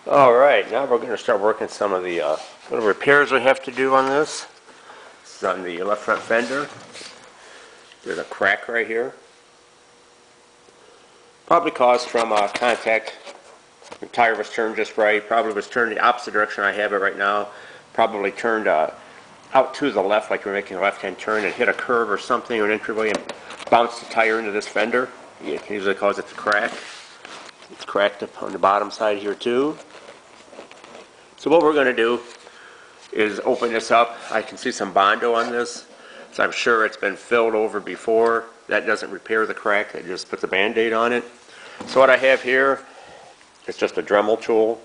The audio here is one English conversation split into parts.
Alright, now we're going to start working some of the little repairs we have to do on this. This is on the left front fender. There's a crack right here. Probably caused from contact. The tire was turned just right. Probably was turned the opposite direction I have it right now. Probably turned out to the left like you're making a left-hand turn and hit a curve or something or an entryway and bounced the tire into this fender. It can usually cause it to crack. It's cracked up on the bottom side here too. So what we're going to do is open this up. I can see some Bondo on this, so I'm sure it's been filled over before. That doesn't repair the crack, that just puts a band-aid on it. So what I have here is just a Dremel tool.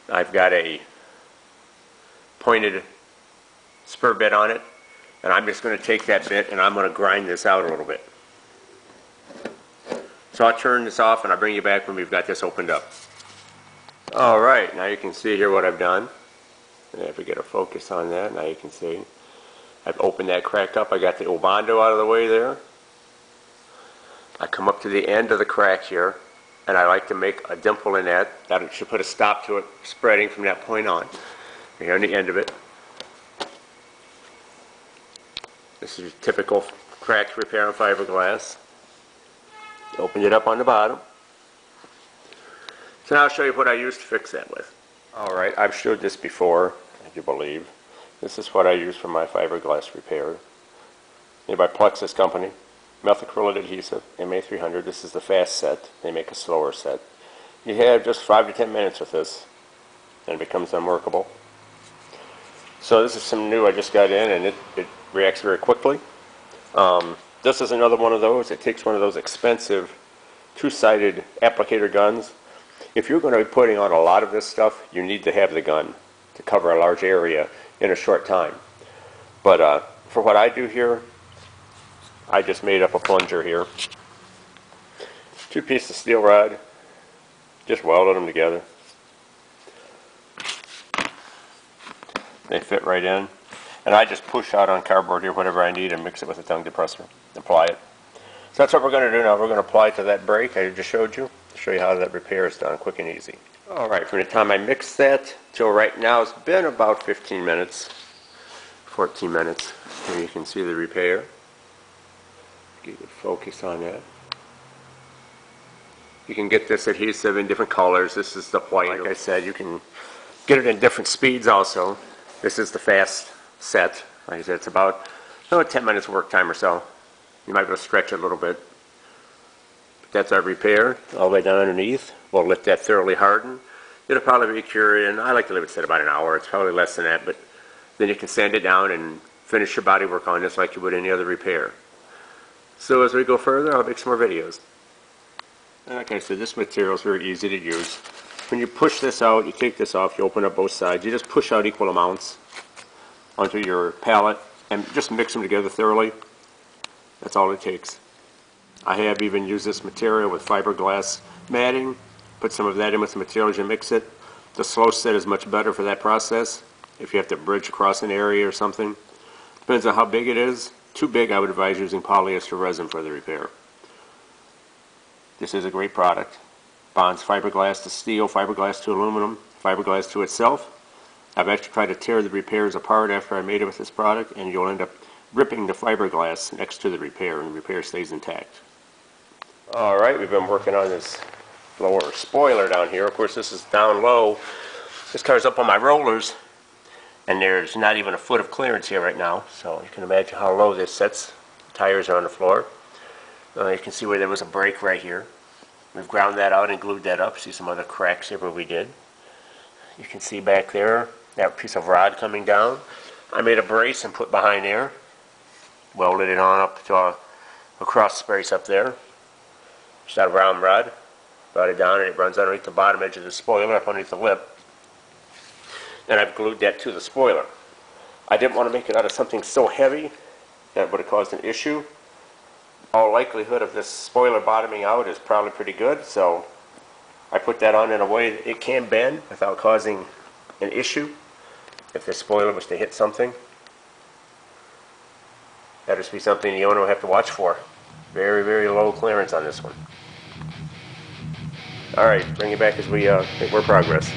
I've got a pointed spur bit on it, and I'm just going to take that bit and I'm going to grind this out a little bit. So I'll turn this off and I'll bring you back when we've got this opened up. Alright, now you can see here what I've done. And if we get a focus on that, now you can see. I've opened that crack up. I got the old Bondo out of the way there. I come up to the end of the crack here, and I like to make a dimple in that. That should put a stop to it spreading from that point on. Here on the end of it. This is typical crack repair on fiberglass. Open it up on the bottom. So now I'll show you what I used to fix that with. Alright, I've showed this before, if you believe. This is what I use for my fiberglass repair. Made by Plexus company. Methacrylate Adhesive, MA300. This is the fast set. They make a slower set. You have just 5 to 10 minutes with this, and it becomes unworkable. So this is some new I just got in, and it reacts very quickly. This is another one of those. It takes one of those expensive two-sided applicator guns. If you're going to be putting on a lot of this stuff, you need to have the gun to cover a large area in a short time. But for what I do here, I just made up a plunger here. 2 pieces of steel rod, just welded them together. They fit right in. And I just push out on cardboard here whatever I need and mix it with a tongue depressor. Apply it. So that's what we're going to do now. We're going to apply it to that brake I just showed you to show you how that repair is done quick and easy. Alright, from the time I mixed that till right now, it's been about 15 minutes, 14 minutes. Here you can see the repair. Get a focus on that. You can get this adhesive in different colors. This is the white. Like I said, you can get it in different speeds also. This is the fast set. Like I said, it's about 10 minutes work time or so. You might be able to stretch it a little bit. But that's our repair all the way down underneath. We'll let that thoroughly harden. It'll probably be cured in, I like to leave it set about an hour. It's probably less than that, but then you can sand it down and finish your body work on this like you would any other repair. So as we go further, I'll make some more videos. And like I said, this material is very easy to use. When you push this out, you take this off, you open up both sides. You just push out equal amounts onto your pallet and just mix them together thoroughly. That's all it takes. I have even used this material with fiberglass matting. Put some of that in with the material as you mix it. The slow set is much better for that process. If you have to bridge across an area or something. Depends on how big it is. Too big, I would advise using polyester resin for the repair. This is a great product. Bonds fiberglass to steel, fiberglass to aluminum, fiberglass to itself. I've actually tried to tear the repairs apart after I made it with this product, and you'll end up ripping the fiberglass next to the repair, and the repair stays intact. Alright, we've been working on this lower spoiler down here. Of course, this is down low. This car's up on my rollers, and there's not even a foot of clearance here right now, so you can imagine how low this sits. The tires are on the floor. You can see where there was a break right here. We've ground that out and glued that up. See some other cracks here where we did. You can see back there that piece of rod coming down. I made a brace and put behind there. Welded it on up to a cross brace up there. Just a round rod. Brought it down and it runs underneath the bottom edge of the spoiler up underneath the lip. And I've glued that to the spoiler. I didn't want to make it out of something so heavy that would have caused an issue. All likelihood of this spoiler bottoming out is probably pretty good, so I put that on in a way that it can bend without causing an issue. If the spoiler was to hit something, that would be something the owner will have to watch for. Very, very low clearance on this one. Alright, bring it back as we make more progress.